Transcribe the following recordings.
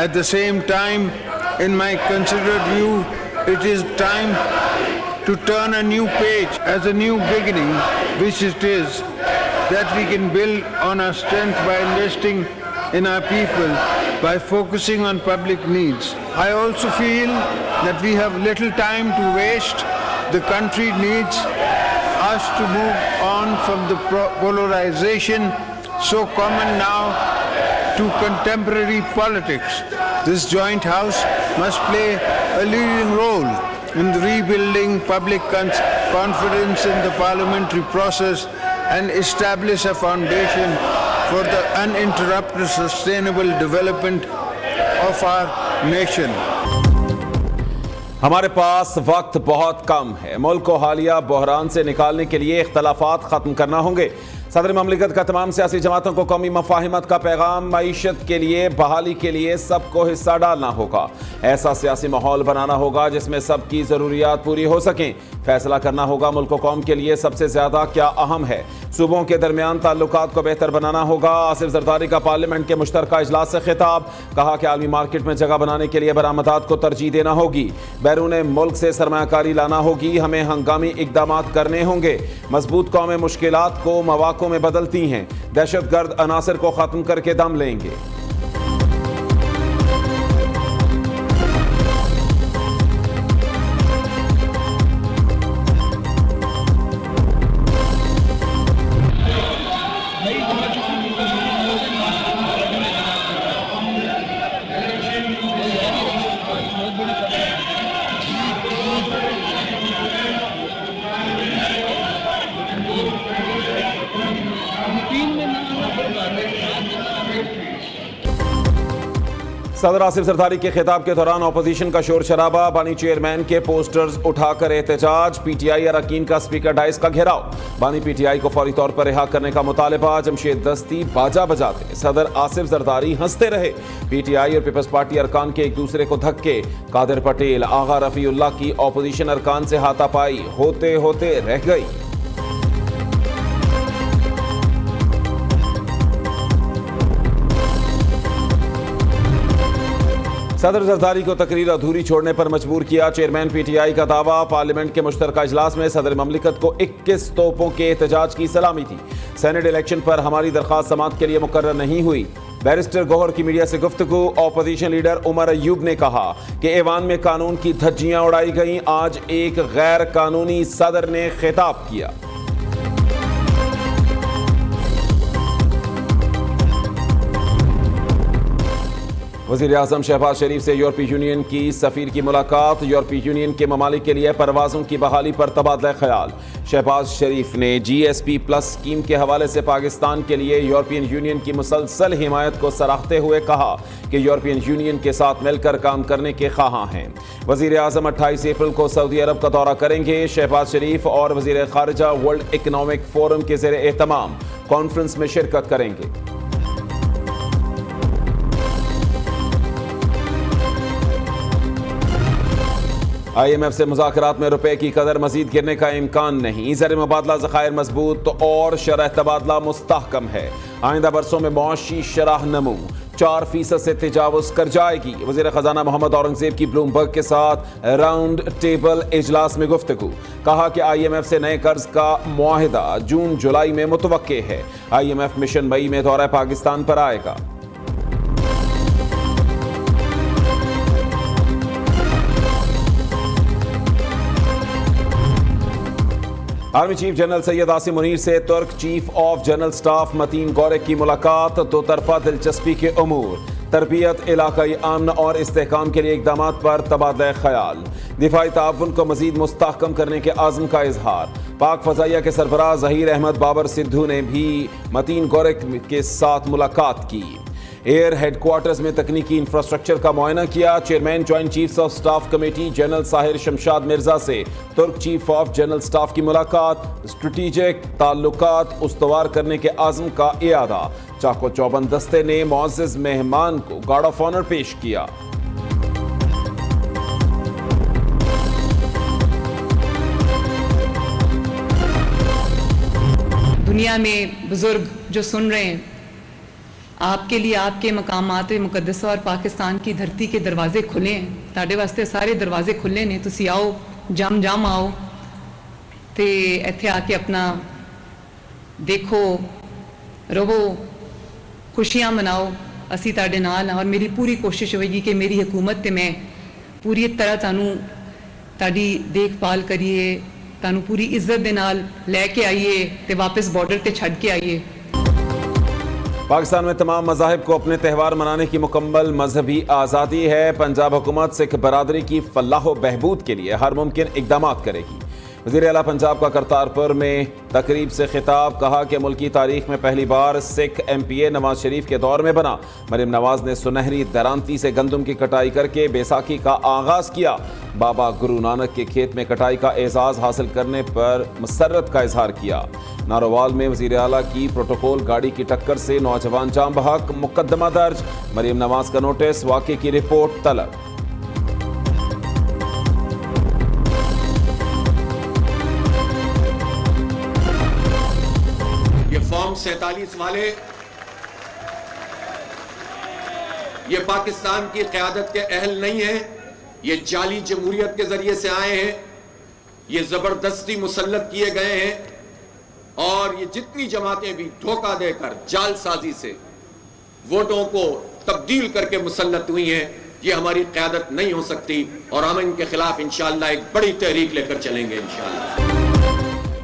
At the same time, in my considered view, it is time to turn a new page as a new beginning, which it is, that we can build on our strength by investing in our people, by focusing on public needs. I also feel that we have little time to waste. The country needs us to move on from the polarization so common now to contemporary politics. This joint house must play a leading role in rebuilding public confidence in the parliamentary process and establish a foundation for the uninterrupted sustainable development of our nation. हमारे पास वक्त बहुत कम है। मुल्क को हालिया बहरान से निकालने के लिए इख्तलाफात खत्म करना होंगे। सदर ममलिकत का तमाम सियासी जमातों को कौमी मफाहिमत का पैगाम, मईशत के लिए, बहाली के लिए सबको हिस्सा डालना होगा। ऐसा सियासी माहौल बनाना होगा जिसमें सबकी ज़रूरियात पूरी हो सकें। फैसला करना होगा मुल्क कौम के लिए सबसे ज़्यादा क्या अहम है। सूबों के दरमियान ताल्लुकात को बेहतर बनाना होगा। आसिफ जरदारी का पार्लियामेंट के मुश्तरका इजलास से खिताब, कहा कि आलमी मार्केट में जगह बनाने के लिए बरामदात को तरजीह देना होगी। बैरून मुल्क से सरमायाकारी लाना होगी। हमें हंगामी इकदाम करने होंगे। मजबूत कौमें मुश्किलात को मौक़ों में बदलती हैं। दहशतगर्द अनासर को खत्म करके दम लेंगे। सदर आसिफ जरदारी के खिताब के दौरान अपोजिशन का शोर शराबा, बानी चेयरमैन के पोस्टर्स उठाकर एहतजाज, पीटीआई अरकान का स्पीकर डाइस का घेराव, बानी पीटीआई को फौरी तौर पर रिहा करने का मुतालबा। जमशेद दस्ती बाजा बजाते सदर आसिफ जरदारी हंसते रहे। पीटीआई और पीपल्स पार्टी अरकान के एक दूसरे को धक्के। कादिर पटेल, आगा रफीउल्लाह की अपोजिशन अरकान से हाथापाई होते होते रह गई। सदर जरदारी को तकरीर अधूरी छोड़ने पर मजबूर किया। चेयरमैन पीटीआई का दावा, पार्लियामेंट के मुश्तरका इजलास में सदर ममलिकत को 21 तोपों के एहतजाज की सलामी थी। सेनेट इलेक्शन पर हमारी दरख्वास्त समाअत के लिए मुकर्रर नहीं हुई। बैरिस्टर गौहर की मीडिया से गुफ्तगू। अपोजिशन लीडर उमर अयूब ने कहा कि ऐवान में कानून की धज्जियां उड़ाई गईं। आज एक गैर कानूनी सदर ने खिताब किया। वज़ीर आज़म शहबाज शरीफ से यूरोपीय यूनियन की सफ़ीर की मुलाकात। यूरोपीय यूनियन के ममालिक के लिए परवाज़ों की बहाली पर तबादला ख्याल। शहबाज शरीफ ने GSP+ स्कीम के हवाले से पाकिस्तान के लिए यूरोपियन यूनियन की मुसलसल हिमायत को सराहते हुए कहा कि यूरोपियन यूनियन के साथ मिलकर काम करने के ख्वाहां हैं। वज़ीर आज़म 28 अप्रैल को सऊदी अरब का दौरा करेंगे। शहबाज शरीफ और वज़ीर ख़ारिजा वर्ल्ड इकनॉमिक फोरम के ज़ेर एहतमाम कॉन्फ्रेंस में शिरकत करेंगे। IMF से मुज़ाकरात में रुपए की कदर मजीद गिरने का इम्कान नहीं। ज़र मुबादला ज़खायर मजबूत और शरह तबादला मुस्तहकम है। आइंदा बरसों में मुआशी शरह नमू 4% से तजावुज़ कर जाएगी। वज़ीर ख़जाना मोहम्मद औरंगज़ेब की ब्लूमबर्ग के साथ राउंड टेबल इजलास में गुफ्तगू। कहा कि IMF से नए कर्ज का मुआहिदा जून जुलाई में मुतवक्के है। IMF मिशन मई में दौरा पाकिस्तान पर आएगा। Army chief general Syed Asim Munir से Turk chief of general staff Metin Gurak की मुलाकात। दो तरफा दिलचस्पी के अमूर, तरबियत, इलाकाई अमन और इस्तेहकाम के लिए इकदाम पर तबादला ख्याल। दिफाई ताउन को मजीद मुस्तहकम करने के आज़म का इजहार। पाक फ़ज़ाइया के सरबराह ज़हीर अहमद बाबर सिद्धू ने भी मतीन गौरेक के साथ मुलाकात की। एयर हेडक्वार्टर्स में तकनीकी इंफ्रास्ट्रक्चर का मुआयना किया। Chairman joint chiefs of staff committee general Sahir Shamshad Mirza से Turk chief of general staff की मुलाकात। स्ट्रेटेजिक ताल्लुकात उस्तवार करने के आज़म का इयादा। चाको चौबंद दस्ते ने मुअज़्ज़ज़ मेहमान को गार्ड ऑफ ऑनर पेश किया। दुनिया में बुजुर्ग जो सुन रहे हैं, आपके लिए आपके मकामात मुकद्दसा और पाकिस्तान की धरती के दरवाजे खुले हैं, ਤੁਹਾਡੇ ਵਾਸਤੇ ਸਾਰੇ ਦਰਵਾਜ਼ੇ ਖੁੱਲੇ ਨੇ, ਤੁਸੀਂ ਆਓ, ਜਮ ਆਓ ਤੇ ਇੱਥੇ ਆ ਕੇ ਆਪਣਾ ਦੇਖੋ, ਰਵੋ, खुशियां मनाओ, ਅਸੀਂ ਤੁਹਾਡੇ ਨਾਲ ਹਾਂ। और मेरी पूरी कोशिश होगी कि मेरी हुकूमत ਤੇ मैं पूरी तरह ਤੁਹਾਨੂੰ ਤੁਹਾਡੀ देखभाल करिए, ਤੁਹਾਨੂੰ पूरी इज्जत ਦੇ ਨਾਲ ਲੈ ਕੇ ਆਈਏ ਤੇ वापस बॉर्डर ਤੇ ਛੱਡ के आइए। पाकिस्तान में तमाम मज़ाहिब को अपने त्यौहार मनाने की मुकम्मल मजहबी आज़ादी है। पंजाब हुकूमत सिख बरादरी की फलाह व बहबूद के लिए हर मुमकिन इक़दाम करेगी। वज़ीर आला पंजाब का करतारपुर में तकरीब से खिताब, कहा कि मुल्की तारीख में पहली बार सिख MPA नवाज शरीफ के दौर में बना। मरीम नवाज ने सुनहरी दरांती से गंदम की कटाई करके बैसाखी का आगाज़ किया। बाबा गुरु नानक के खेत में कटाई का एजाज़ हासिल करने पर मसरत का इजहार किया। नारोवाल में वज़ीर आला की प्रोटोकॉल गाड़ी की टक्कर से नौजवान जाम बहक, मुकदमा दर्ज। मरीम नवाज का नोटिस, वाक़े की रिपोर्ट तलब। फॉर्म 47 वाले ये पाकिस्तान की क़यादत के अहल नहीं है, ये जाली जमहूरियत के जरिए से आए हैं, ये जबरदस्ती मुसल्लत किए गए हैं और ये जितनी जमातें भी धोखा देकर जालसाजी से वोटों को तब्दील करके मुसल्लत हुई हैं, ये हमारी क़यादत नहीं हो सकती और हम इनके खिलाफ इंशाअल्लाह एक बड़ी तहरीक लेकर चलेंगे इंशाअल्लाह।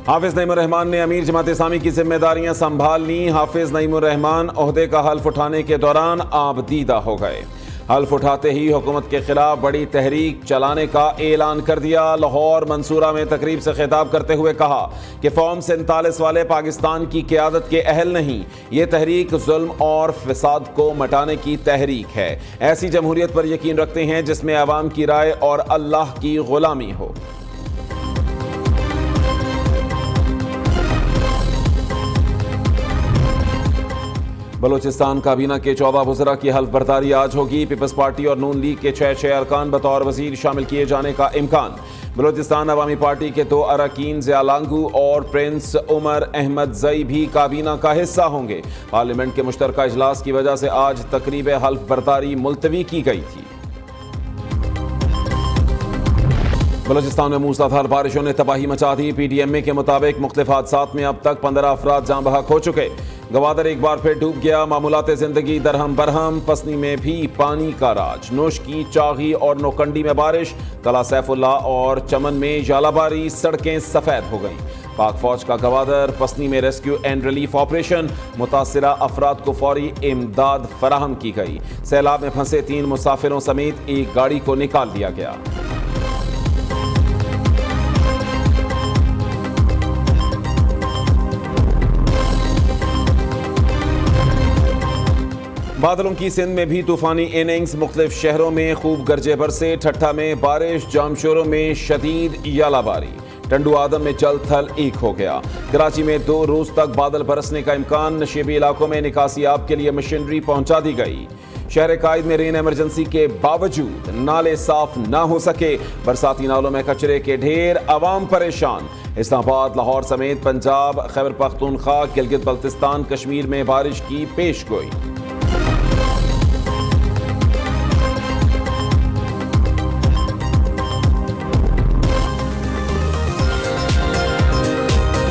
हाफिज नईमुर रहमान ने अमीर जमात इस्लामी की जिम्मेदारियां संभाल ली। हाफिज नईमुर रहमान ओहदे का हल्फ उठाने के दौरान आबदीदा हो गए। हल्फ उठाते ही हुकूमत के खिलाफ बड़ी तहरीक चलाने का ऐलान कर दिया। लाहौर मंसूरा में तकरीब से खिताब करते हुए कहा कि फॉर्म 47 वाले पाकिस्तान की क़यादत के अहल नहीं, ये तहरीक जुल्म और फसाद को मटाने की तहरीक है। ऐसी जमहूरियत पर यकीन रखते हैं जिसमें अवाम की राय और अल्लाह की गुलामी हो। बलूचिस्तान काबीना के 14 वज़रा की हल्फ बर्दारी आज होगी। पीपल्स पार्टी और नून लीग के 6 अरकान बतौर वजीर शामिल किए जाने का इम्कान। बलूचिस्तान अवामी पार्टी के 2 अरकान ज़िया लांगू और प्रिंस उमर अहमद जई भी काबीना का हिस्सा होंगे। पार्लियामेंट के मुश्तरका इजलास की वजह से आज तकरीब हल्फ बर्दारी मुलतवी की गई थी। बलूचिस्तान में मूसलाधार बारिशों ने तबाही मचा दी। PDMA के मुताबिक मुख्तलिफ हादसात में अब तक 15 अफराद जाँ बहक हो चुके। गवादर एक बार फिर डूब गया। मामूलात जिंदगी दरहम बरहम। पसनी में भी पानी का राज। नोश की चागी और नोकंडी में बारिश। तला सैफुल्ला और चमन में जालाबारी। सड़कें सफेद हो गईं। पाक फौज का गवादर पसनी में रेस्क्यू एंड रिलीफ ऑपरेशन। मुतासिरा अफराद को फौरी इमदाद फराहम की गई। सैलाब में फंसे 3 मुसाफिरों समेत एक गाड़ी को निकाल दिया गया। बादलों की सिंध में भी तूफानी इनिंग्स। मुख्तलिफ शहरों में खूब गरजे बरसे। ठट्ठा में बारिश। जामशोरों में शदीद यालाबारी। टंडू आदम में जल थल एक हो गया। कराची में 2 रोज तक बादल बरसने का इम्कान। नशीबी इलाकों में निकासी आब के लिए मशीनरी पहुंचा दी गई। शहर कायद में रेन एमरजेंसी के बावजूद नाले साफ ना हो सके। बरसाती नालों में कचरे के ढेर। अवाम परेशान। इस्लामाबाद, लाहौर समेत पंजाब, खैबर पख्तूनख्वा, गिलगित बल्तिस्तान, कश्मीर में बारिश की पेशगोई।